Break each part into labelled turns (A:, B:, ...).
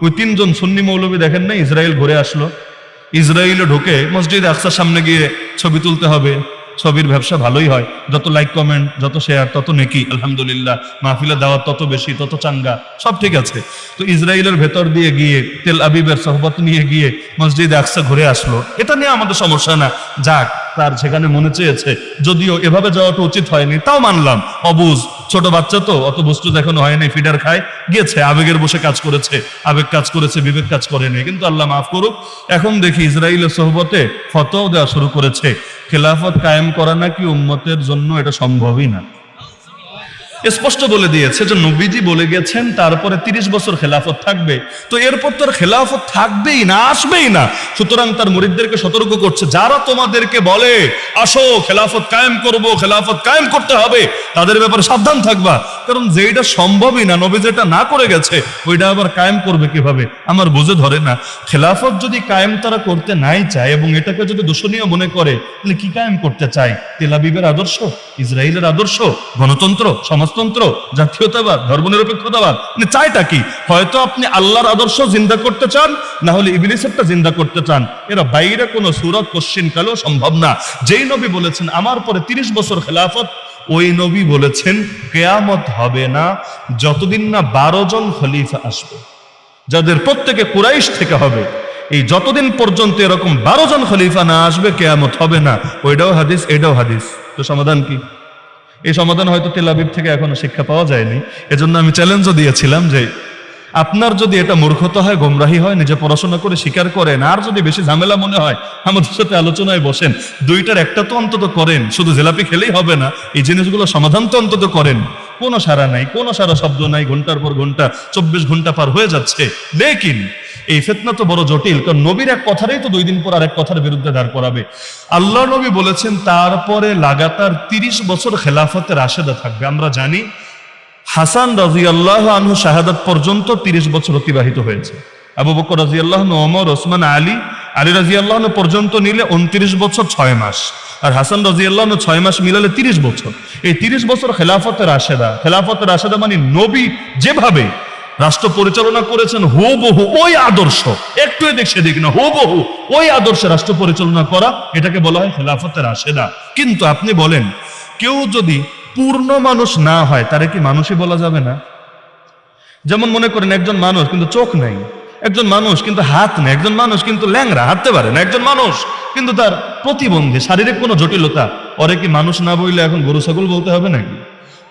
A: ওই তিনজন সুন্নি মৌলবী দেখেন না, ইসরায়েল ঘুরে আসলো, ইসরায়েলে ঢুকে মসজিদ আকসার সামনে গিয়ে ছবি তুলতে হবে, ছবির ব্যবসা ভালোই হয়, যত লাইক কমেন্ট যত শেয়ার তত নেকি, আলহামদুলিল্লাহ, মাহফিলে দাওয়াত তত বেশি তত চাঙ্গা, সব ঠিক আছে। তো ইসরায়েলের ভেতর দিয়ে গিয়ে তেল আবিবের সহবত নিয়ে গিয়ে মসজিদ আকসা ঘুরে আসলো, এটা নিয়ে আমাদের সমস্যা না, যাক, তার সেখানে মনে চেয়েছে, যদিও এভাবে যাওয়াটা উচিত হয়নি, তাও মানলাম, অবুঝ ছোট বাচ্চা তো, অত বস্তু এখনো হয়নি, ফিডার খায়, গিয়েছে, আবেগের বসে কাজ করেছে, আবেগ কাজ করেছে, বিবেক কাজ করেনি, কিন্তু আল্লাহ মাফ করুক। এখন দেখি ইসরায়েলের সোহবতে ফতোয়া দেওয়া শুরু করেছে, খেলাফত কায়েম করা নাকি উম্মতের জন্য এটা সম্ভবই না। স্পষ্ট বলে দিয়েছে যে নবীজি বলে গেছেন তারপরে 30 বছর খেলাফত থাকবে, তো এরপর তো আর খেলাফত থাকবেই না, আসবেই না। সুতরাং তার মুরিদদেরকে সতর্ক করছে, যারা তোমাদেরকে বলে আসো খেলাফত কায়েম করব, খেলাফত কায়েম করতে হবে, তাদের ব্যাপারে সাবধান থাকবা, কারণ যেটা সম্ভবই না, নবী যেটা না করে গেছে ওইটা আবার কায়েম করবে কিভাবে, আমার বুঝে ধরে না। খেলাফত যদি কায়েম তারা করতে নাই চায় এবং এটাকে যদি দূষণীয় মনে করে, তাহলে কি কায়েম করতে চায়? তেল আবিবের আদর্শ, ইসরায়েলের আদর্শ, গণতন্ত্র, সমাজতন্ত্র, জাতীয়তাবাদ, ধর্মনিরপেক্ষতাবাদ, মানে চাইটা কি? হয়তো আপনি আল্লাহর আদর্শ জিন্দা করতে চান, না হলে ইবলিসেরটা জিন্দা করতে চান, এরা বাইরে কোনো সূরত কোশ্চিন কালেও সম্ভব না। যেই নবী বলেছেন আমার পরে 30 বছর খেলাফত, ওই নবী বলেছেন কিয়ামত হবে না যতদিন না 12 জন খলিফা আসবে, যাদের প্রত্যেকে কুরাইশ থেকে হবে। এই যতদিন পর্যন্ত এরকম 12 জন খলিফা না আসবে কিয়ামত হবে না। ওইটাও হাদিস, এটাও হাদিস, তো সমাধান কি? এই সমাধান হয়তো তেল আবিব থেকে এখনো শিক্ষা পাওয়া যায়নি। এজন্য আমি চ্যালেঞ্জও দিয়েছিলাম যে আপনার যদি এটা মূর্খতা হয়, গোমরাহি হয়, নিজে পড়াশোনা করে স্বীকার করেন, আর যদি বেশি ঝামেলা মনে হয় আমাদের সাথে আলোচনায় বসেন, দুইটার একটা তো অন্তত করেন, শুধু জিলাপি খেলেই হবে না, এই জিনিসগুলো সমাধান তো অন্তত করেন। কোনো সারা নাই, কোনো সারা শব্দ নাই, ঘন্টার পর ঘন্টা, 24 ঘন্টা পার হয়ে যাচ্ছে। লেকিন এই ফিতনা তো বড় জটিল, কারণ নবীর এক কথারই তো 2 দিন পর আরেক কথার বিরুদ্ধে দাঁড় করাবে। আল্লাহ নবী বলেছেন তারপরে লাগাতার 30 বছর খেলাফতে রাশেদা থাকবে। আমরা জানি হাসান রাদিয়াল্লাহু আনহু শাহাদাত পর্যন্ত 30 বছর অতিবাহিত হয়েছে। আবু বকর রাদিয়াল্লাহু আনহু, ওমর, ওসমান, আলী রাদিয়াল্লাহু আনহু পর্যন্ত নিলে 29 বছর 6 মাস, আর হাসান রাদিয়াল্লাহু আনহু 6 মাস মিলালে 30 বছর। এই 30 বছর খেলাফতে রাশেদা। খেলাফতে রাশেদা মানে নবী যেভাবে রাষ্ট্র পরিচালনা করেছেন হুবহু ওই আদর্শ, একটু এদিক সেদিক না, হুবহু ওই আদর্শে রাষ্ট্র পরিচালনা করা, এটাকে বলা হয় খেলাফতে রাশেদা। কিন্তু আপনি বলেন, কেউ যদি পূর্ণ মানুষ না হয় তারে কি মানুষই বলা যাবে না? যেমন মনে করেন একজন মানুষ কিন্তু চোখ নাই, একজন মানুষ কিন্তু হাত নেই, একজন মানুষ কিন্তু ল্যাংড়া, হাঁটতে পারে না, একজন মানুষ কিন্তু তার প্রতিবন্ধী, শারীরিক কোনো জটিলতা, ওরে কি মানুষ না বললে এখন গরু ছাগল বলতে হবে নাকি?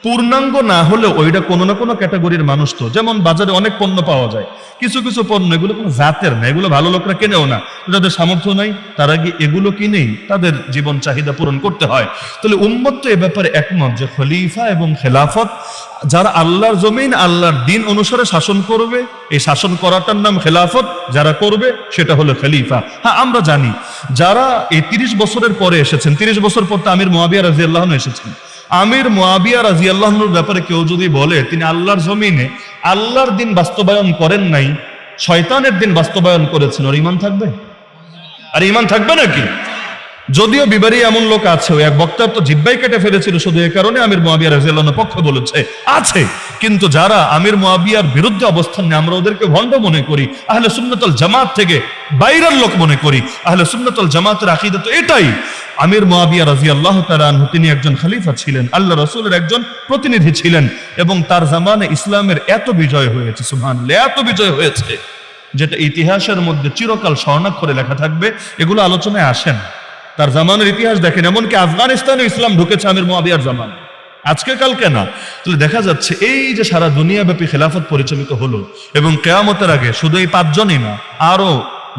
A: পূর্ণাঙ্গ না হলে ওইটা কোনো না কোনো ক্যাটাগরির মানুষ। তো যেমন বাজারে অনেক পণ্য পাওয়া যায়, কিছু কিছু পণ্য এগুলো কোনো জাতের না, এগুলো ভালো লোকরা কেনেও না, যাদের সামর্থ্য নাই তারা কি এগুলো কিনেই তাদের জীবন চাহিদা পূরণ করতে হয়। তাহলে উম্মত তো এ ব্যাপারে একমত যে খলিফা এবং খেলাফত, যারা আল্লাহর জমিন আল্লাহর দিন অনুসারে শাসন করবে, এই শাসন করাটার নাম খেলাফত, যারা করবে সেটা হলো খলিফা। হ্যাঁ, আমরা জানি যারা এই 30 বছরের পরে এসেছেন, 30 বছর পর তো আমির মুয়াবিয়া রাদিয়াল্লাহু আনহু এসেছেন। আমির মুয়াবিয়া রাদিয়াল্লাহু আনহুর ব্যাপারে কেউ যদি বলে তিনি আল্লাহর জমিনে আল্লাহর দিন বাস্তবায়ন করেন নাই, শয়তানের দিন বাস্তবায়ন করেছেন, ওর ঈমান থাকবে? আর ঈমান থাকবে নাকি? যদিও বিবারী এমন লোক আছে, এক বক্তার তো জিহ্বাই কেটে ফেলেছিল শুধু এ কারণে আমির মুয়াবিয়া রাদিয়াল্লাহু আনহুর পক্ষে বলেছে, আছে। কিন্তু যারা আমির মুয়াবিয়ার বিরুদ্ধে অবস্থান নেয় আমরা ওদেরকে ভণ্ড মনে করি, আহলে সুন্নাত ওয়াল জামাত থেকে বাইরের লোক মনে করি। আহলে সুন্নাত ওয়াল জামাতের আকীদা তো এটাই, আমির মুয়াবিয়া রাদিয়াল্লাহু তাআলা আনহু তিনি একজন খলিফা ছিলেন, আল্লাহ রাসূলের একজন প্রতিনিধি ছিলেন, এবং তার জামানে ইসলামের এত বিজয় হয়েছে, সুবহানাল্লাহ, এত বিজয় হয়েছে যেটা ইতিহাসের মধ্যে চিরকাল স্বর্ণাক্ষরে লেখা থাকবে। এগুলো আলোচনায় আসেন, তার জামানের ইতিহাস দেখেন, এমনকি আফগানিস্তানে ইসলাম ঢুকেছে আমির মুয়াবিয়ার জামানে, আজকে কালকে না। তাহলে দেখা যাচ্ছে এই যে সারা দুনিয়াব্যাপী খেলাফত পরিচালিত হলো, এবং কিয়ামতের আগে শুধু এই 5 জনই না, আরো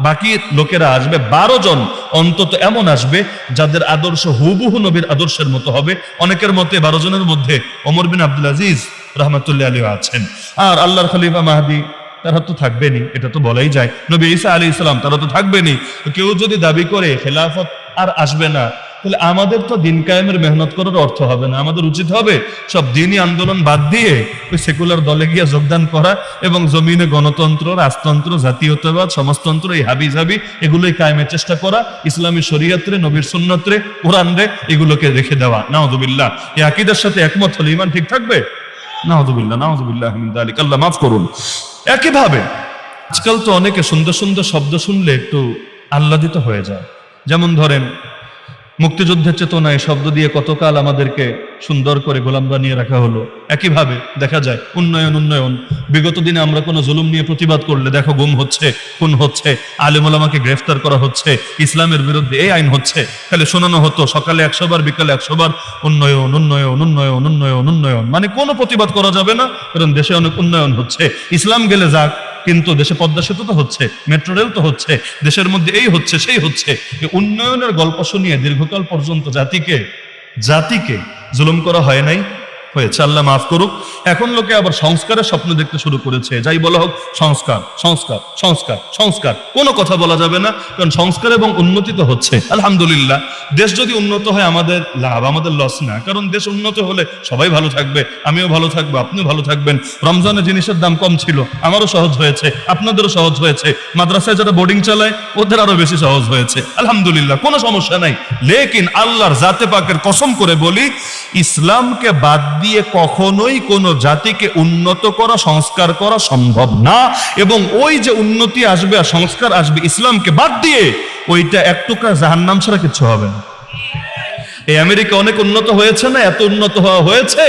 A: বাকি লোকেরা আসবে, 12 জন অন্তত এমন আসবে যাদের আদর্শ হুবহু নবীর আদর্শের মতো হবে। অনেকের মতে 12 জনের মধ্যে ওমর বিন আব্দুল আজিজ রাহমাতুল্লাহি আলাইহি আছেন। আর আল্লাহর খলিফা মাহদি তারা তো থাকবেনি, এটা তো বলাই যায়। নবী ঈসা আলাইহিস সালাম তারা তো থাকবেনি। কেউ যদি দাবি করে খেলাফত আর আসবে না, তাহলে আমাদের তো দিন কায়েমের মেহনত করার অর্থ হবে না। আমাদের উচিত হবে সব দিনই আন্দোলন বাদ দিয়ে ওই সেকুলার দলে গিয়ে যোগদান করা এবং জমিনে গণতন্ত্র, রাজতন্ত্র, জাতীয়তাবাদ, সমাজতন্ত্র, এই হাবি এগুলোই কায়েমের চেষ্টা করা, ইসলামী শরীয়তরে, নবীর সুন্নতরে, কোরআনরে এগুলোকে রেখে দেওয়া। নাউযুবিল্লাহ, এই আকীদার সাথে একমত হলে ঈমান ঠিক থাকবে? নাউযুবিল্লাহ, নাউযুবিল্লাহ মিন যালিক, আল্লাহ মাফ করুন। একইভাবে আজকাল তো অনেকে সুন্দর সুন্দর শব্দ শুনলে একটু আহ্লাদিত হয়ে যায়। যেমন ধরেন, মুক্তিযুদ্ধের চেতনায় শব্দ দিয়ে কতকাল আমাদেরকে সুন্দর করে গোলাম বানিয়ে রাখা হলো। একইভাবে দেখা যায় উন্নয়ন উন্নয়ন। বিগত দিনে আমরা কোনো জুলুম নিয়ে প্রতিবাদ করলে দেখো গুম হচ্ছে, খুন হচ্ছে, আলেম ওলামাকে গ্রেফতার করা হচ্ছে, ইসলামের বিরুদ্ধে এই আইন হচ্ছে। খালি শোনানো হতো সকালে 100 বার, বিকালে 100 বার উন্নয়ন উন্নয়ন উন্নয়ন উন্নয়ন উন্নয়ন। মানে কোনো প্রতিবাদ করা যাবে না, কারণ দেশে অনেক উন্নয়ন হচ্ছে। ইসলাম গেলে যাক, কিন্তু দেশে পদ্মা সেতু তো হচ্ছে, মেট্রো রেল তো হচ্ছে, দেশের মধ্যে এই হচ্ছে সেই হচ্ছে। এই উন্নয়নের গল্প শুনিয়ে দীর্ঘকাল পর্যন্ত জাতিকে জুলুম করা হয় নাই? হয়েছে, আল্লাহ মাফ করুক। এখন লোকে আবার সংস্কারের স্বপ্ন দেখতে শুরু করেছে। যাই বলা হোক, সংস্কার সংস্কার সংস্কার সংস্কার, কোনো কথা বলা যাবে না, কারণ সংস্কার এবং উন্নতি তো হচ্ছে। আলহামদুলিল্লাহ, দেশ যদি উন্নত হয় আমাদের লাভ, আমাদের লস না। কারণ দেশ উন্নত হলে সবাই ভালো থাকবে, আমিও ভালো থাকবো, আপনিও ভালো থাকবেন। রমজানে জিনিসের দাম কম ছিল, আমারও সহজ হয়েছে, আপনাদেরও সহজ হয়েছে। মাদ্রাসায় যারা বোর্ডিং চালায় ওদের আরো বেশি সহজ হয়েছে। আলহামদুলিল্লাহ, কোনো সমস্যা নাই। লেকিন আল্লাহর জাতে পাকের কসম করে বলি, ইসলামকে বাদ দিয়ে কখনোই কোন জাতিকে উন্নত করা, সংস্কার করা সম্ভব না। এবং ওই যে উন্নতি আসবে আর সংস্কার আসবে ইসলামকে বাদ দিয়ে, ওইটা এক টুকরা জাহান্নাম ছাড়া কিছু হবে না। এই আমেরিকা অনেক উন্নত হয়েছে না? এত উন্নত হওয়া হয়েছে,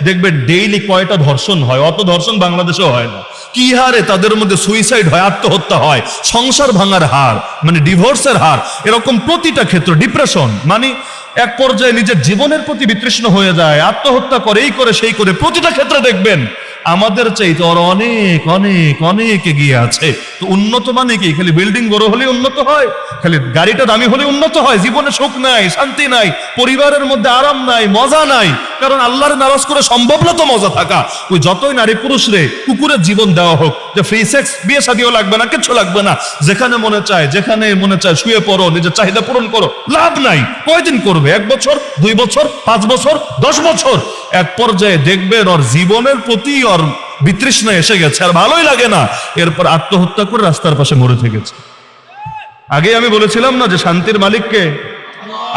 A: দেখবে ডেইলি কয়টা ধর্ষণ হয়, অত ধর্ষণ বাংলাদেশেও হয় না। কি হারে তাদের মধ্যে সুইসাইড হয়, আত্মহত্যা হয়, সংসার ভাঙার হার, মানে ডিভোর্সের হার, এরকম প্রতিটা ক্ষেত্র, ডিপ্রেশন, মানে এক পর্যায়ে নিজের জীবনের প্রতি বিতৃষ্ণ হয়ে যায়, আত্মহত্যা করে, এই করে সেই করে, প্রতিটা ক্ষেত্রে দেখবেন আমাদের চাইতে ওরা অনেক অনেক অনেক এগিয়ে আছে। তো উন্নত মানে কি? খালি বিল্ডিং বড় হলে উন্নত হয়, খালি গাড়িটা দামি হলে উন্নত হয়? জীবনে সুখ নাই, শান্তি নাই, পরিবারের মধ্যে আরাম নাই, মজা নাই। কারণ আল্লাহর নারাজ করে সম্ভব না তো মজা থাকা। ওই যতই নারী পুরুষ রে কুকুরের জীবন দেওয়া হোক, যে ফ্রি সেক্স, বিয়ে শাদিও লাগবে না, কিচ্ছু লাগবে না, যেখানে মনে চায় শুয়ে পড়ো, নিজের চাহিদা পূরণ করো, লাভ নাই। কয়দিন করবে? 1 বছর, 2 বছর, 5 বছর, 10 বছর। এক পর্যায়ে দেখবেন ওর জীবনের প্রতি ওর বিতৃষ্ণা এসে গেছে, আর ভালোই লাগে না। এরপর আত্মহত্যা করে রাস্তার পাশে মরে থেকেছে। আগে আমি বলেছিলাম না যে শান্তির মালিককে?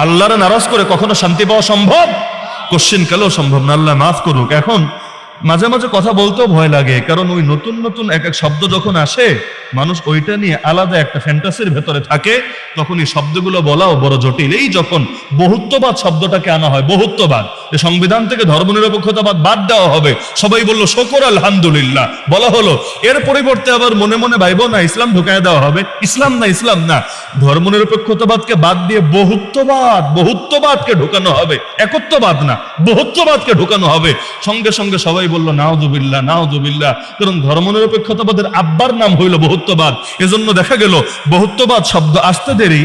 A: আল্লাহর নারাজ করে কখনো শান্তি পাওয়া সম্ভব? কোশ্চেন কালেও সম্ভব না, আল্লাহ মাফ করুক। এখন মাঝে মাঝে কথা বলতেও ভয় লাগে, কারণ ওই নতুন নতুন এক এক শব্দ যখন আসে, মানুষ ওইটা নিয়ে আলাদা একটা ফ্যান্টাসির ভেতরে থাকে, তখন এই শব্দগুলো বলাও বড় জটিল। এই যখন বহুত্ববাদ শব্দটাকে আনা হয়, বহুত্ববাদ, যে সংবিধান থেকে ধর্মনিরপেক্ষতাবাদ বাদ দেওয়া হবে, সবাই বললো শুকর আলহামদুলিল্লাহ, বলা হলো। এর পরিবর্তে আবার মনে মনে ভাইবো না ইসলাম ঢুকায় দেওয়া হবে। ইসলাম না, ধর্মনিরপেক্ষতাবাদকে বাদ দিয়ে বহুত্ববাদকে ঢুকানো হবে। একত্ববাদ না, বহুত্ববাদকে ঢুকানো হবে। সঙ্গে সঙ্গে সবাই বললো নাউযুবিল্লাহ নাউযুবিল্লাহ, কারণ ধর্মনিরপেক্ষতাবাদের আব্বার নাম হইল বহুত্ববাদ। এজন্য দেখা গেল বহুত্ববাদ শব্দ আসতে দেরি,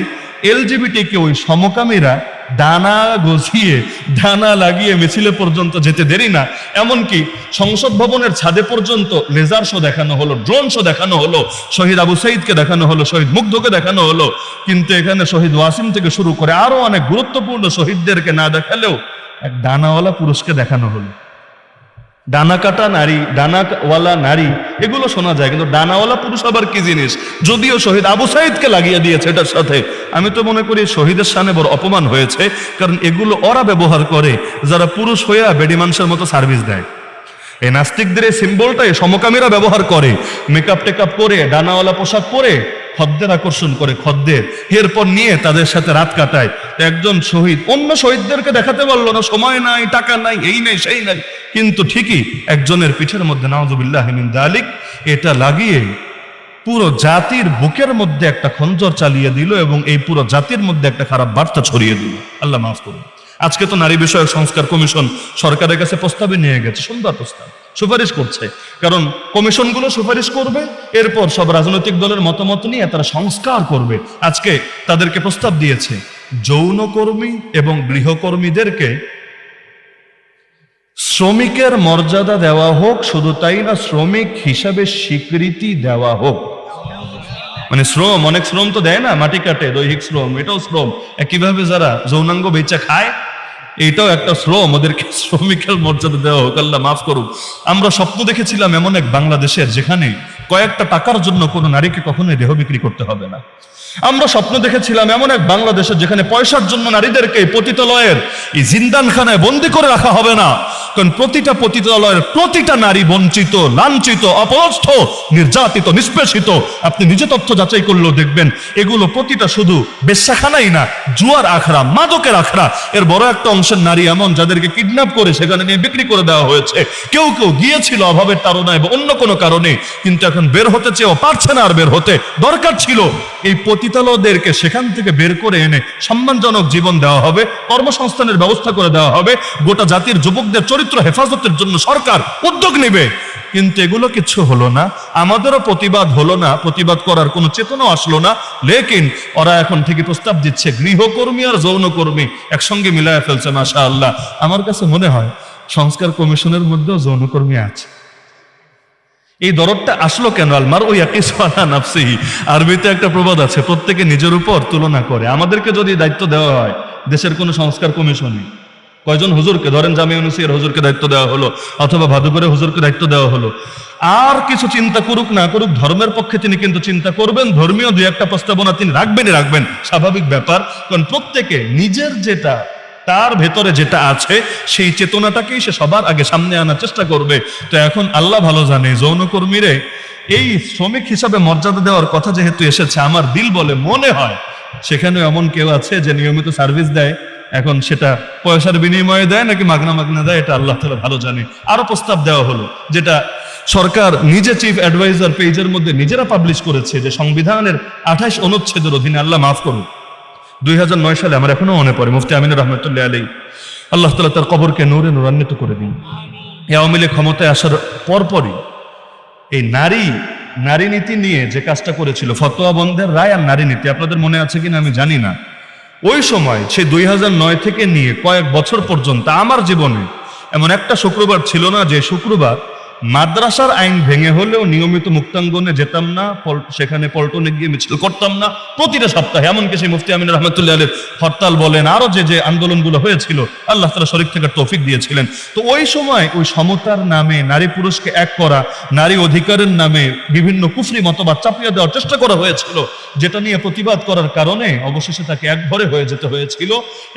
A: এলজিবিটি কে ওই সমকামীরা ডানা গজিয়ে, ডানা লাগিয়ে মিছিলে পর্যন্ত যেতে দেরি না। এমনকি সংসদ ভবনের ছাদে পর্যন্ত লেজার শো দেখানো হলো, ড্রোন শো দেখানো হলো, শহীদ আবু সাইদকে দেখানো হলো, শহীদ মুগ্ধকে দেখানো হলো। কিন্তু এখানে শহীদ ওয়াসিম থেকে শুরু করে আরো অনেক গুরুত্বপূর্ণ শহীদদেরকে না দেখালেও এক ডানাওয়ালা পুরুষকে দেখানো হলো। ডানা কাটা নারী, ডানাওয়ালা নারী, এগুলো শোনা যায়, কিন্তু ডানাওয়ালা পুরুষ আবার কি জিনিস? যদিও শহীদ আবু সাইদকে লাগিয়ে দিয়েছে এটার সাথে। আমি তো মনে করি শহীদের সামনে বড় অপমান হয়েছে, কারণ এগুলো ওরা ব্যবহার করে যারা পুরুষ হইয়া বেডি মানুষের মতো সার্ভিস দেয়। এই নাস্তিকদের এই সিম্বলটাই সমকামীরা ব্যবহার করে, মেকআপ টেকআপ করে, ডানাওয়ালা পোশাক পরে খদ্দের আকর্ষণ করে, খদ্দের, এরপর নিয়ে তাদের সাথে রাত কাটায়। একজন শহীদ অন্য শহীদদেরকে দেখাতে পারলো না, সময় নাই, টাকা নাই, এই নাই সেই নাই, কিন্তু ঠিকই একজনের পিঠের মধ্যে নাউযুবিল্লাহি মিন যালিক এটা লাগিয়ে পুরো জাতির বুকের মধ্যে একটা খঞ্জর চালিয়ে দিল, এবং এই পুরো জাতির মধ্যে একটা খারাপ বার্তা ছড়িয়ে দিল। আল্লাহ মাফ করুন। আজকে তো নারী বিষয়ক সংস্কার কমিশন সরকারের কাছে প্রস্তাবে নিয়ে গেছে, সুন্দর প্রস্তাব, সুপারিশ করছে। কারণ কমিশনগুলো সুপারিশ করবে, এরপর সব রাজনৈতিক দলের মতামত নিয়ে তারা সংস্কার করবে। আজকে তাদেরকে প্রস্তাব দিয়েছে যৌনকর্মী এবং গৃহকর্মীদেরকে শ্রমিকের মর্যাদা দেওয়া হোক, শুধু তাই না শ্রমিক হিসাবে স্বীকৃতি দেওয়া হোক। মানে শ্রম, অনেক শ্রম তো দেয় না, মাটি কাটে, দৈহিক শ্রম, এটাও শ্রম। একইভাবে যারা যৌনাঙ্গ বেচা খায়, এটাও একটা শ্রম, ওদেরকে শ্রমিকের মর্যাদা দেওয়া হোক। আল্লাহ মাফ করুক। আমরা স্বপ্ন দেখেছিলাম এমন এক বাংলাদেশের যেখানে কয়েকটা টাকার জন্য কোনো নারীকে কখনোই দেহ বিক্রি করতে হবে না। আমরা স্বপ্ন দেখেছিলাম এমন এক বাংলাদেশে যেখানে পয়সার জন্য নারীদেরকে পতিতালয়ের এই জিন্দানখানায় বন্দী করে রাখা হবে না। কারণ প্রতিটা পতিতালয়ের প্রতিটা নারী বঞ্চিত, লাঞ্ছিত, অপদস্থ, নির্যাতিত, নিষ্পেষিত। আপনি নিজে তথ্য যাচাই করলেও দেখবেন এগুলো প্রতিটা শুধু বেশ্যাখানাই না, জুয়ার আখড়া, মাদকের আখড়া। এর বড় একটা অংশের নারী এমন যাদেরকে কিডন্যাপ করে সেখানে নিয়ে বিক্রি করে দেওয়া হয়েছে। কেউ কেউ গিয়েছিল অভাবের তাড়নায় বা অন্য কোনো কারণে, কিন্তু এখন বের হতে চেয়েও পারছে না আর বের হতে। দরকার ছিল এই পতিতালয়দেরকে সেখান থেকে বের করে এনে সম্মানজনক জীবন দেওয়া হবে, কর্মসংস্থানের ব্যবস্থা করে দেওয়া হবে, গোটা জাতির যুবকদের চরিত্র হেফাজতের জন্য সরকার উদ্যোগ নেবে। কিন্তু এগুলো কিছু হলো না, আমাদেরও প্রতিবাদ হলো না, প্রতিবাদ করার কোনো চেতনা আসলো না। লেকিন ওরা এখন থেকে প্রস্তাব দিচ্ছে গৃহকর্মী আর যৌনকর্মী একসঙ্গে মিলায় ফেলছে। মাশাআল্লাহ, আমার কাছে মনে হয় সংস্কার কমিশনের মধ্যেও যৌনকর্মী আছে। এই দরদটা আসলো কেন? আলমার ওই নাফসিহি, আরবিতে একটা প্রবাদ আছে, প্রত্যেকে নিজের উপর তুলনা করে। আমাদেরকে যদি দায়িত্ব দেওয়া হয় দেশের কোনো সংস্কার কমিশনে, কয়জন হুজুরকে ধরেন, জামিয়া নূসিয়ার হুজুরকে দায়িত্ব দেওয়া হলো অথবা ভাদুপুরের হুজুরকে দায়িত্ব দেওয়া হলো, আর কিছু চিন্তা করুক না করুক, ধর্মের পক্ষে তিনি কিন্তু চিন্তা করবেন, ধর্মীয় দুই একটা প্রস্তাবনা তিনি রাখবেন, স্বাভাবিক ব্যাপার। কারণ প্রত্যেকে নিজের যেটা, তার ভেতরে যেটা আছে সেই চেতনাটাকেই সে সবার আগে সামনে আনার চেষ্টা করবে। তো এখন আল্লাহ ভালো জানে যৌনকর্মীরে এই শ্রমিক হিসাবে মর্যাদা দেওয়ার কথা যেহেতু এসেছে, আমার দিল বলে মনে হয় সেখানে এমন কেউ আছে যে নিয়মিত সার্ভিস দেয়। এখন সেটা পয়সার বিনিময়ে দেয় নাকি মাগনা দেয়, এটা আল্লাহ তাআলা ভালো জানে। আরো প্রস্তাব দেওয়া হলো, যেটা সরকার নিজে চিফ অ্যাডভাইজার পেজের মধ্যে নিজেরা পাবলিশ করেছে, যে সংবিধানের 28 অনুচ্ছেদের অধীনে, আল্লাহ মাফ করুন, 2009 সালে, আমার এখনো মনে পড়ে, মুফতি আমিনুর রহমতুল্লাহ আলাইহি, আল্লাহ তাআলা তার কবরকে নূরে নূরান্বিত করে দিন। আওয়ামী লীগ ক্ষমতায় আসার পরপরই এই নারী নীতি নিয়ে যে কাজটা করেছিল, ফতোয়া বন্ধের রায় আর নারী নীতি, আপনাদের মনে আছে কিনা আমি জানি না। ওই সময় সেই 2009 থেকে নিয়ে কয়েক বছর পর্যন্ত আমার জীবনে এমন একটা শুক্রবার ছিল না যে শুক্রবার মাদ্রাসার আইন ভেঙে হলেও নিয়মিত মুক্তাঙ্গনে যেতাম না, সেখানে পল্টনে গিয়ে মিছিল করতাম না প্রতিটা সপ্তাহে। এমনকি সেই মুফতি আমিন রহমতুল্লাহ আলাইহির হরতাল বলেন, আরো যে আন্দোলনগুলো হয়েছিল, আল্লাহ তাআলা শরীক থেকে তৌফিক দিয়েছিলেন। তো ওই সময় ওই সমতার নামে, নারী পুরুষকে এক করা, নারী অধিকারের নামে বিভিন্ন কুফরি মতবাদ চাপিয়ে দেওয়ার চেষ্টা করা হয়েছিল, যেটা নিয়ে প্রতিবাদ করার কারণে অবশেষে তাকে একঘরে হয়ে যেতে হয়েছিল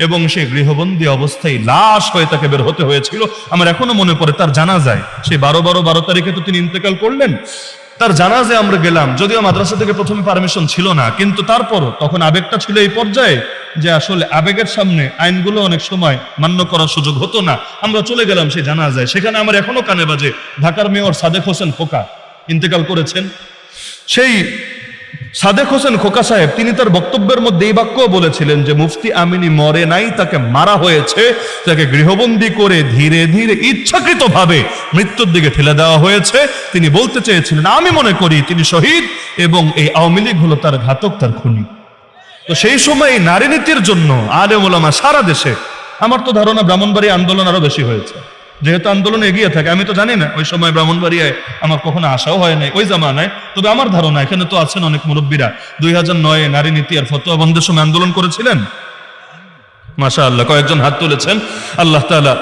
A: এবং সেই গৃহবন্দী অবস্থায় লাশ হয়ে তাকে বের হতে হয়েছিল। আমার এখনো মনে পড়ে তার জানাজায়, সেই 12 তারিখে তো তিনি ইন্তেকাল করলেন, তার জানাজায় আমরা গেলাম। যদিও মাদ্রাসা থেকে প্রথমে পারমিশন ছিল না, কিন্তু তারপরও তখন আবেগটা ছিল এই পর্যায়ে যে আসলে আবেগের সামনে আইনগুলো অনেক সময় মান্য করার সুযোগ হতো না। আমরা চলে গেলাম সেই জানাজায়, সেখানে আমার এখনো কানে বাজে ঢাকার মেয়র সাদেক হোসেন খোকা ইন্তেকাল করেছেন। সেই সাদেক হোসেন খোকা সাহেব তিনি তার বক্তব্যের মধ্যে এই বাক্য বলেছিলেন যে মুফতি আমিনী মরে নাই, তাকে মারা হয়েছে, তাকে গৃহবন্দী করে ধীরে ধীরে ইচ্ছাকৃতভাবে মৃত্যুর দিকে ঠেলে দেওয়া হয়েছে। তিনি বলতে চেয়েছিলেন, আমি মনে করি তিনি শহীদ এবং এই আওয়ামী লীগ হলো তার ঘাতক, তার খুনি। তো সেই সময় নারী নীতির জন্য আলেম ওলামা সারা দেশে, আমার তো ধারণা ব্রাহ্মণবাড়িয়া আন্দোলন আরো বেশি হয়েছে, যেহেতু আন্দোলন এগিয়ে থাকে। আমি তো জানি না ওই সময় ব্রাহ্মণবাড়িয়ায় আমার কখনো আশাও হয় নাই ওই জামানায়, তবে আমার ধারণা এখানে তো আছেন অনেক মুরব্বীরা, 2009 নারী নীতি আর ফতোয়া বন্ধের সময় আন্দোলন করেছিলেন। মাশাআল্লাহ, কয়েকজন হাত তুলেছেন। আল্লাহ তাআলা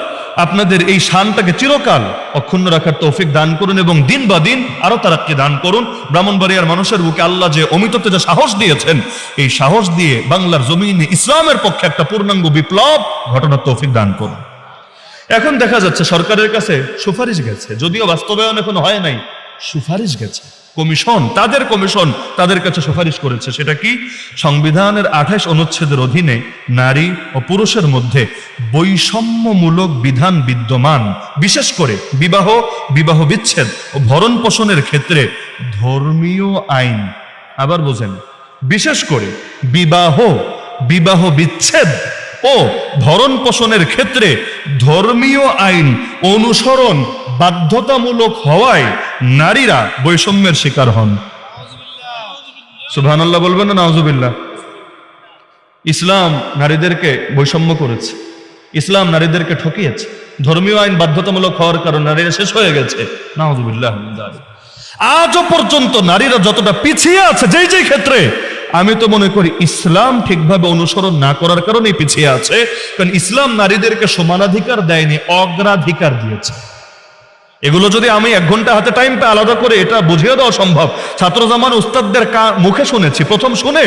A: আপনাদের এই শানটাকে চিরকাল অক্ষুণ্ণ রাখার তৌফিক দান করুন এবং দিন বা দিন আরো তারাক্কি দান করুন। ব্রাহ্মণবাড়িয়ার মানুষের বুকে আল্লাহ যে অমিততে যে সাহস দিয়েছেন, এই সাহস দিয়ে বাংলার জমিনে ইসলামের পক্ষে একটা পূর্ণাঙ্গ বিপ্লব ঘটনার তৌফিক দান করুন। এখন দেখা যাচ্ছে সরকারের কাছে সুপারিশ গেছে, যদিও বাস্তবায়ন এখনো হয় নাই, সুপারিশ গেছে। কমিশন তাদের কাছে সুপারিশ করেছে। সেটা কি? সংবিধানের 28 অনুচ্ছেদের অধীনে নারী ও পুরুষের মধ্যে বৈষম্যমূলক বিধান বিদ্যমান, বিশেষ করে বিবাহ বিচ্ছেদ ও ভরণ পোষণের ক্ষেত্রে ধর্মীয় আইন, আবার বোঝেন, বিশেষ করে বিবাহ বিচ্ছেদ ও ভরণ পোষণের ক্ষেত্রে ধর্মীয় আইন অনুসরণ বাধ্যতামূলক হওয়ায় নারীরা বৈষম্যের শিকার হন। সুবহানাল্লাহ বলবেন না নাউজুবিল্লাহ? ইসলাম নারীদেরকে বৈষম্য করেছে, ইসলাম নারীদেরকে ঠকিয়েছে, ধর্মীয় আইন বাধ্যতামূলক হওয়ার কারণে নারীরা শেষ হয়ে গেছে। নাউজুবিল্লাহ। আজও পর্যন্ত নারীরা যতটা পিছিয়ে আছে যেই ক্ষেত্রে, আমি তো মনে করি ইসলাম ঠিকভাবে অনুসরণ না করার কারণে পিছিয়ে আছে। কারণ ইসলাম নারীদেরকে সমানাধিকার দেয়নি, অগ্রাধিকার দিয়েছে। এগুলো যদি আমি 1 ঘন্টা হাতে টাইম পাই আলাদা করে এটা বুঝিয়ে দেওয়া সম্ভব। ছাত্র জামান উস্তাদদের মুখে শুনেছি, প্রথম শুনে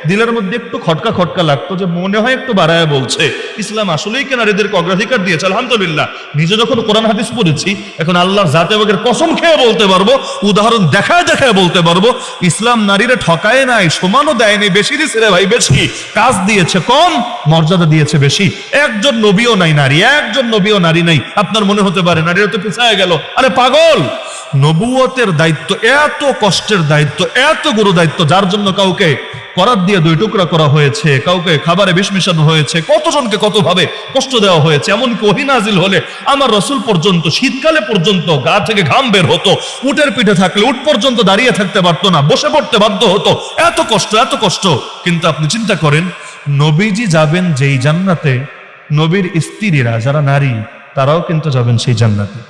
A: দিলের মধ্যে একটু খটকা খটকা লাগতো, যে মনে হয় একটু বাড়ায় বলছে। ইসলাম আসলেই কি নারীদেরকে অগ্রাধিকার দিয়েছে? আলহামদুলিল্লাহ। নিজে যখন কোরআন হাদিস পড়েছি, এখন আল্লাহর জাতে বাগের কসম খেয়ে বলতে পারবো, উদাহরণ দেখায় দেখায় বলতে পারবো, ইসলাম নারীরা ঠকায় নাই, সমানও দেয়নি, বেশি দিয়েছে রে ভাই, বেশি কাজ দিয়েছে কম, মর্যাদা দিয়েছে বেশি। একজন নবীও নাই নারী, একজন নবীও নারী নাই। আপনার মনে হতে পারে নারীরা তো পিছায় গেল, আরে পাগল, নবুয়তের দায়িত্ব এত কষ্টের দায়িত্ব, এত গুরু দায়িত্ব, যার জন্য কাউকে করাত দিয়ে 2 টুকরা করা হয়েছে, কাউকে খাবারে বিষ মিশানো হয়েছে, কতজনকে কতভাবে কষ্ট দেওয়া হয়েছে। এমনকি ওহী নাজিল হলে আমার রাসূল পর্যন্ত শীতকালে পর্যন্ত গা থেকে ঘাম বের হতো, উটের পিঠে থাকলে উট পর্যন্ত দাঁড়িয়ে থাকতে পারতো না, বসে পড়তে বাধ্য হতো। এত কষ্ট, এত কষ্ট। কিন্তু আপনি চিন্তা করেন, নবীজি যাবেন যেই জান্নাতে, নবীর স্ত্রীরা যারা নারী তারাও কিন্তু যাবেন সেই জান্নাতে।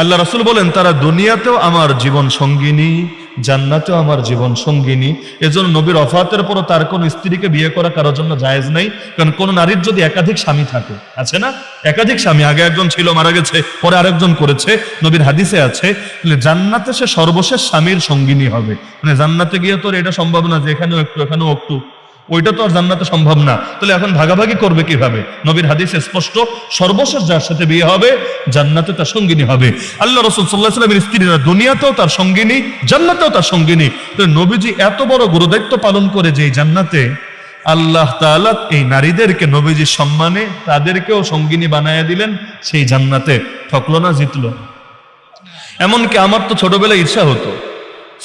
A: আল্লাহ রাসূল বলেন, তারা দুনিয়াতেও আমার জীবন সঙ্গিনী, জান্নাতেও আমার জীবন সঙ্গিনী। এজন্য নবীর ওফাতের পরও তার কোন স্ত্রীকে বিয়ে করা কারোর জন্য জায়েজ নাই। কারণ কোন নারীর যদি একাধিক স্বামী থাকে, আছে না একাধিক স্বামী, আগে একজন ছিল মারা গেছে, পরে আরেকজন করেছে, নবীর হাদিসে আছে জান্নাতে সে সর্বশেষ স্বামীর সঙ্গিনী হবে। মানে জান্নাতে গিয়ে তোর এটা সম্ভব না যে এখানেও একটু এখানেও একটু, ওইটা তো আর জান্নাতে সম্ভব না। তাহলে এখন ভাগাভাগি করবে কিভাবে? নবীর হাদিসে স্পষ্ট, সর্বশেষ যার সাথে বিয়ে হবে জান্নাতে তার সঙ্গিনী হবে। আল্লাহ রাসূল সাল্লাল্লাহু আলাইহি ওয়াসাল্লামের স্ত্রীরা দুনিয়াতেও তার সঙ্গিনী, জান্নাতেও তার সঙ্গিনী। তো নবীজি এত বড় গুরুদায়িত্ব পালন করে যে জান্নাতে, আল্লাহ তাআলা এই নারীদেরকে নবীজির সম্মানে তাদেরকেও সঙ্গিনী বানায়া দিলেন সেই জান্নাতে। ঠকলো না, জিতলো। এমনকি আমার তো ছোটবেলায় ইচ্ছা হতো,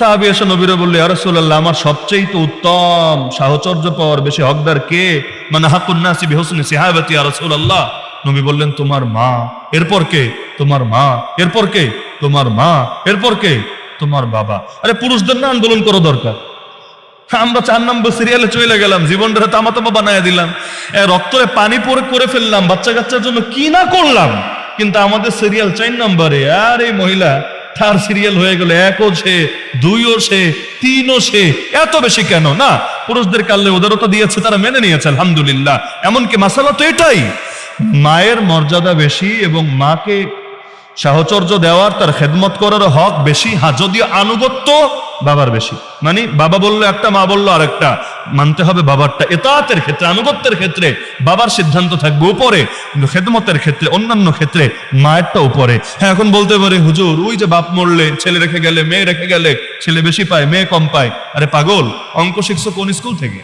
A: সাহাবী এসে নবীরে বললে, ইয়া রাসূলুল্লাহ, আমার সবচেয়ে তো উত্তম সাহচর্য পাওয়ার বেশি হকদার কে? মানে হাকুন নাসি বিহুসনি সিহাবাতি ইয়া রাসূলুল্লাহ। নবী বললেন, তোমার মা। এরপর কে? তোমার মা। এরপর কে? তোমার মা। এরপর কে? তোমার বাবা। আরে পুরুষদের না আন্দোলন করা দরকার। আমরা 4 নম্বর সিরিয়ালে চলে গেলাম, জীবনটা তামাতামা বানায় দিলাম, রক্তরে পানি পরে করে ফেললাম, বাচ্চা কাচ্চার জন্য কি না করলাম। কিন্তু আমাদের সিরিয়াল 4 নম্বরে। আর এই মহিলা তার সিরিয়াল হয়ে গেল 1ও সে, 2ও সে, 3ও সে। এত বেশি কেন? না, পুরুষদের কাল্লে উদারতা দিয়েছে, তারা মেনে নিয়েছে, আলহামদুলিল্লাহ। এমনকি মাসালা তো এটাই, মায়ের মর্যাদা বেশি এবং মাকে সাহচর্য দেওয়ার, তার খেদমত করার হক বেশি। হ্যাঁ, যদিও আনুগত্য বাবার বেশি, মানে বাবা বললো একটা, মা বললো আরেকটা, মানতে হবে বাবারটা। ইতাআতের ক্ষেত্রে, আনুগত্যের ক্ষেত্রে বাবার সিদ্ধান্ত থাকবে উপরে, কিন্তু খেদমতের ক্ষেত্রে, অন্যান্য ক্ষেত্রে মায়েরটা উপরে। হ্যাঁ, এখন বলতে পারে, হুজুর ওই যে বাপ মরলে ছেলে রেখে গেলে, মেয়ে রেখে গেলে ছেলে বেশি পায়, মেয়ে কম পায়। আরে পাগল, অঙ্ক শিখছো কোন স্কুল থেকে?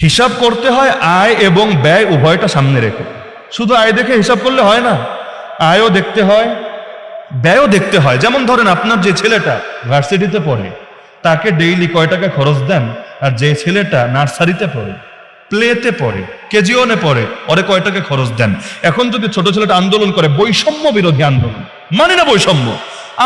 A: হিসাব করতে হয় আয় এবং ব্যয় উভয়টা সামনে রেখে। শুধু আয় দেখে হিসাব করলে হয় না, আয়ও দেখতে হয়, ব্যয়ও দেখতে হয়। যেমন ধরেন, আপনার যে ছেলেটা ভার্সিটিতে পড়ে তাকে ডেইলি কয় টাকা খরচ দেন, আর যে ছেলেটা নার্সারিতে পড়ে, প্লেতে পড়ে, কেজি ওয়ানে পড়ে, ওরে কয় টাকা খরচ দেন। এখন যদি ছোট ছেলেটা আন্দোলন করে, বৈষম্য বিরোধী আন্দোলন, মানে না বৈষম্য,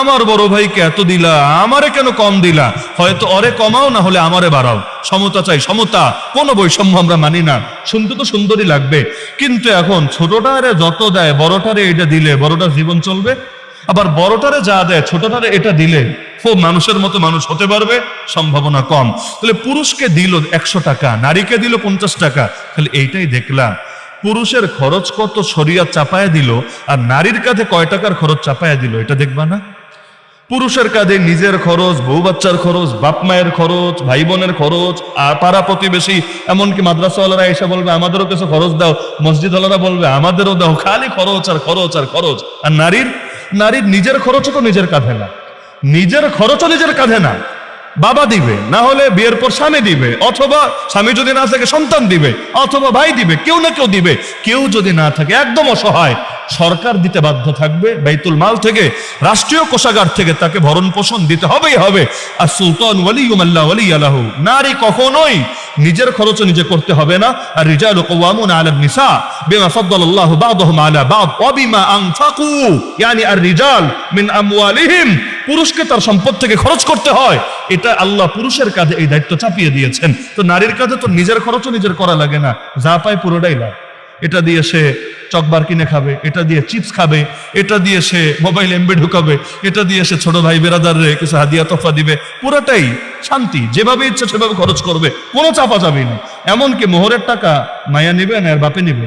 A: আমার বড় ভাইকে এত দিলা, আমারে কেন কম দিলা, হয়তো ওরে কমাও, না হলে আমারে বাড়াও, সমতা চাই, সমতা, কোনো বৈষম্য আমরা মানি না। শুনতে তো সুন্দরই লাগবে, কিন্তু এখন ছোটটারে যত দেয় বড়টারে এটা দিলে বড়টার জীবন চলবে, আবার বড়টারে যা দেয় ছোটটারে এটা দিলে খুব মানুষের মতো মানুষ হতে পারবে, সম্ভাবনা কম। তাহলে পুরুষকে দিল 100 টাকা, নারীকে দিল 50 টাকা, তাহলে এইটাই দেখলাম পুরুষের খরচ কত শরিয়ত চাপায়া দিল, আর নারীর কাঁধে কয় টাকার খরচ চাপায়া দিল, এটা দেখবা না? পুরুষের কাঁধে নিজের খরচ, বউ বাচ্চার খরচ, বাপ মায়ের খরচ, ভাই বোনের খরচ, আর পাড়া প্রতিবেশী, এমনকি মাদ্রাসাওয়ালারা এসে বলবে আমাদেরও কিছু খরচ দাও, মসজিদওয়ালারা বলবে আমাদেরও দাও, খালি খরচ আর খরচ আর খরচ। আর নারীর নিজের খরচও তো নিজের কাঁধে না, নিজের খরচও নিজের কাঁধে না, বাবা দিবে, না হলে বিয়ের পর স্বামী দিবে, অথবা স্বামী যদি না থাকে সন্তান দিবে, অথবা ভাই দিবে, কেউ না কেউ দিবে। কেউ যদি না থাকে, একদম অসহায়, সরকার দিতে বাধ্য থাকবে, বাইতুল মাল থেকে, রাষ্ট্রীয় কোষাগার থেকে তাকে ভরণ পোষণ দিতে হবেই হবে। আর সুলতান ওয়ালিয়ুম আল্লাহ ওয়ালিয়া লাহু, নারী কখনোই নিজের খরচ নিজে করতে হবে না। আর রিজালু কাওয়ামুনা আলান নিসা বিমা ফাদ্দালাল্লাহু বা'দাহুম আলা বা'দ ওয়া বিমা আনফাকু, ইয়ানি আর রিজাল মিন আমওয়ালিহিম, পুরুষকে তার সম্পদ থেকে খরচ করতে হয়, এটা আল্লাহ পুরুষের কাঁধে এই দায়িত্ব চাপিয়ে দিয়েছেন। তো নারীর কাঁধে তো নিজের খরচও নিজের করা লাগে না, যা পায় পুরোটাই লাভ। এটা দিয়ে সে চকবার কিনে খাবে, এটা দিয়ে চিপস খাবে, এটা দিয়ে সে মোবাইল এমবি ঢুকাবে, এটা দিয়ে সে ছোট ভাই বেরাদাররে কিছু হাদিয়া তোফা দিবে, পুরোটাই শান্তি, যেভাবে ইচ্ছা সেভাবে খরচ করবে, কোনো চাপা যাবে না। এমনকি মোহরের টাকা মায়া নিবে না এর বাপে নিবে?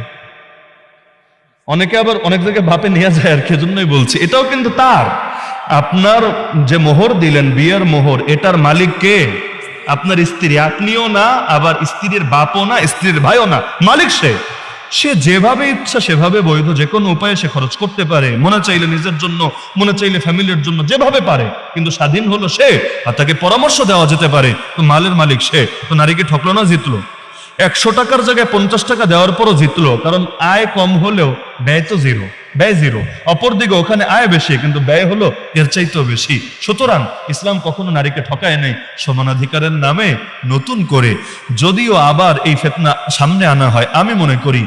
A: অনেকে আবার অনেক জায়গায় বাপে নিয়ে যায় আর কি, এজন্যই বলছি এটাও কিন্তু তার। আপনার যে মোহর দিলেন, বিয়ের মোহর, এটার মালিক কে? আপনার স্ত্রী। আপনিও না, আবার স্ত্রীর বাপও না, স্ত্রীর ভাইও না, মালিক সে। সে যেভাবে ইচ্ছা সেভাবে বৈধ যে কোনো উপায়ে সে খরচ করতে পারে, মনে চাইলে নিজের জন্য, মনে চাইলে ফ্যামিলির জন্য, যেভাবে পারে। কিন্তু স্বাধীন হলো সে, আর তাকে পরামর্শ দেওয়া যেতে পারে। তো মালের মালিক সে। তো নারীকে ঠকলো না, জিতলো। 100 টাকার জায়গায় 50 টাকা দেওয়ার পরও জিতলো, কারণ আয় কম হলেও ব্যয় তো জিরো, ব্যয় জিরো। অপরদিকে ওখানে আয় বেশি, কিন্তু ব্যয় হলো এর চাইতেও বেশি। সুতরাং ইসলাম কখনো নারীকে ঠকায় নাই সমানাধিকারের নামে নতুন করে। যদিও আবার এই ফিতনা সামনে আনা হয়, আমি মনে করি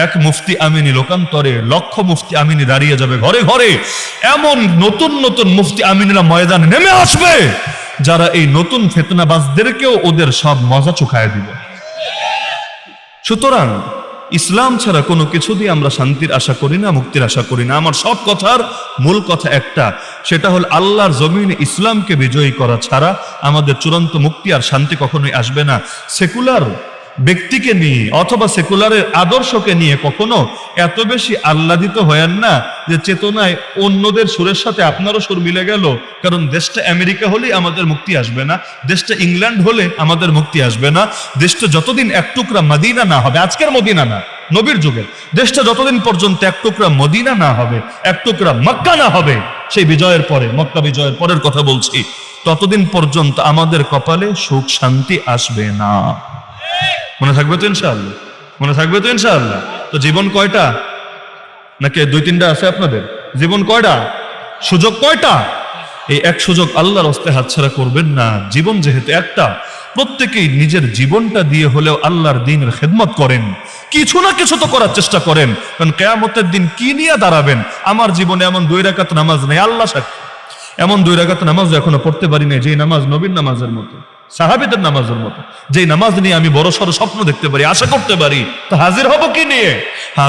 A: এক মুফতি আমিনী লোকান্তরে লক্ষ মুফতি আমিনী দাঁড়িয়ে যাবে ঘরে ঘরে। এমন নতুন নতুন মুফতি আমিনীরা ময়দানে নেমে আসবে, যারা এই নতুন ফিতনাবাজদেরকেও ওদের সব মজা চুকায় দিবে। সুতরাং ইসলাম ছাড়া কোনো কিছু দিয়ে আমরা শান্তির আশা করি না, মুক্তির আশা করি না। আমার সব কথার মূল কথা একটা, সেটা হল আল্লাহর জমিনে ইসলামকে বিজয়ী করা ছাড়া আমাদের চূড়ান্ত মুক্তি আর শান্তি কখনোই আসবে না। সেকুলার ব্যক্তিকে নিয়ে অথবা সেকুলারের আদর্শকে নিয়ে কখনো এত বেশি আহ্লাদিত হয়েন না যে চেতনায় অন্যদের সুরের সাথে আপনারও সুর মিলে গেল। কারণ দেশটা আমেরিকা হলেই আমাদের মুক্তি আসবে না, দেশটা ইংল্যান্ড হলে আমাদের মুক্তি আসবে না। দেশটা যতদিন এক টুকরা মদিনা না হবে, আজকের মদিনা না, নবীর যুগের দেশটা যতদিন পর্যন্ত এক টুকরা মদিনা না হবে, এক টুকরা মক্কা না হবে, সেই বিজয়ের পরে, মক্কা বিজয়ের পরের কথা বলছি, ততদিন পর্যন্ত আমাদের কপালে সুখ শান্তি আসবে না। মনে থাকবে তো ইনশাআল্লাহ? মনে থাকবে তো ইনশাআল্লাহ? তো জীবন কয়টা? নাকি 2-3টা আছে আপনাদের? জীবন কয়টা? সুযোগ কয়টা? এই এক সুযোগ আল্লাহর হস্তে হাতছাড়া করবেন না। জীবন যেহেতু একটা, প্রত্যেকেই নিজের জীবনটা দিয়ে হলেও আল্লাহর দ্বীনের খেদমত করেন, কিছু না কিছু তো করার চেষ্টা করেন। কারণ কিয়ামতের দিন কি নিয়ে দাঁড়াবেন? আমার জীবনে এমন 2 রাকাত নামাজ নেই, আল্লাহ সাক্ষী, এমন 2 রাকাত নামাজ এখনো পড়তে পারি না, যে নামাজ নবীর নামাজের মতো, সাহাবীদের নামাজের মতো, যে নামাজ নিয়ে আমি বড় সড় স্বপ্ন দেখতে পারি, আশা করতে পারি। তো হাজির হব কি নিয়ে?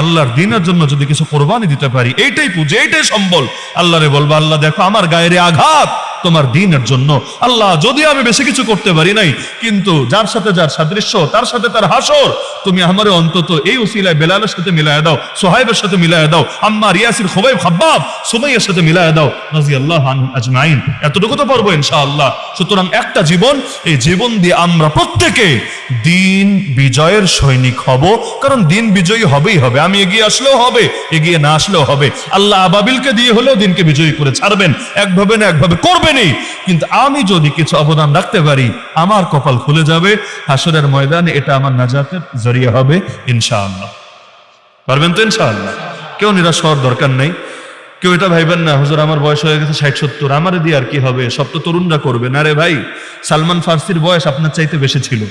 A: আল্লাহর দ্বীনের জন্য যদি কিছু কোরবানি দিতে পারি, এইটাই পুঁজি, এইটাই সম্বল। আল্লাহরে বলবো, আল্লাহ দেখো আমার গায়ের আঘাত তোমার দ্বীনের জন্য। আল্লাহ যদিও আমি বেশি কিছু করতে পারি নাই, কিন্তু যার সাথে যার সাদৃশ্য, তার সাথে তার হাসর, তুমি আমারে অন্তত এই উসিলায় বেলালের সাথে মিলায়া দাও, সোহাইবের সাথে মিলায়া দাও, আম্মার, ইয়াসির, খুবাইব, খাব্বাব, সুমাইয়ার সাথে মিলায়া দাও, রাদিয়াল্লাহু আনহুম আজমাইন। এতটুকু তো পারবো ইনশাআল্লাহ। সুতরাং একটা জীবন, এই জীবন দিয়ে আমরা প্রত্যেকে দিন বিজয়ের সৈনিক হব। কারণ দিন বিজয়ী হবেই হবে, আমি এগিয়ে আসলেও হবে, এগিয়ে না আসলেও হবে। আল্লাহ আবাবিলকে দিয়ে হলেও দিনকে বিজয়ী করে ছাড়বেন, একভাবে না একভাবে করবেনই। কিন্তু আমি যদি কিছু অবদান রাখতে পারি, আমার কপাল খুলে যাবে হাসরের ময়দানে, এটা আমার নাজাতের জরিয়া হবে ইনশাআল্লাহ। পারবেন তো ইনশাআল্লাহ? কেউ নিরাশ হওয়ার দরকার নেই। কেউ এটা ভাইবেন না, হুজুর আমার বয়স হয়ে গেছে 60-70, আমারে দিয়ে আর কি হবে, সব তো তরুণরা করবে। না রে ভাই, সালমান ফার্সির বয়স আপনার চাইতে বেশি ছিল,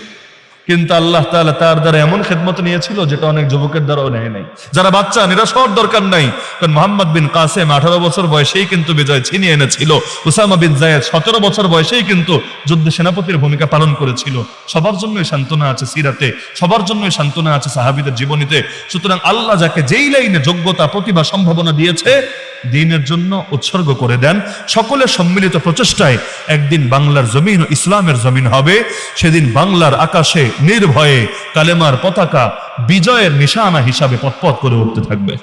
A: কিন্তু আল্লাহ তাআলা তার দ্বারা এমন খেদমত নিয়েছিল যেটা অনেক যুবকের দ্বারাও নেয় নাই। যারা বাচ্চা, নিরাশ হওয়ার দরকার নাই। কারণ মোহাম্মদ বিন কাসেম 18 বছর বয়সেই কিন্তু বিজয় ছিনিয়ে এনেছিল। উসামা বিন যায়েদ 17 বছর বয়সেই কিন্তু যুদ্ধে সেনাপতির ভূমিকা পালন করেছিল। সবার জন্যই সান্ত্বনা আছে সিরাতে, সবার জন্যই সান্ত্বনা আছে সাহাবীদের জীবনীতে। সুতরাং আল্লাহ যাকে যেই লাইনে যোগ্যতা, প্রতিভা, সম্ভাবনা দিয়েছে, দ্বীনের জন্য উৎসর্গ করে দেন। সকলের সম্মিলিত প্রচেষ্টায় একদিন বাংলার জমিন ও ইসলামের জমিন হবে। সেদিন বাংলার আকাশে নির্ভয়ে কালেমার পতাকা বিজয়ের নিশানা হিসাবে পথ পথ করে উঠতে থাকবে।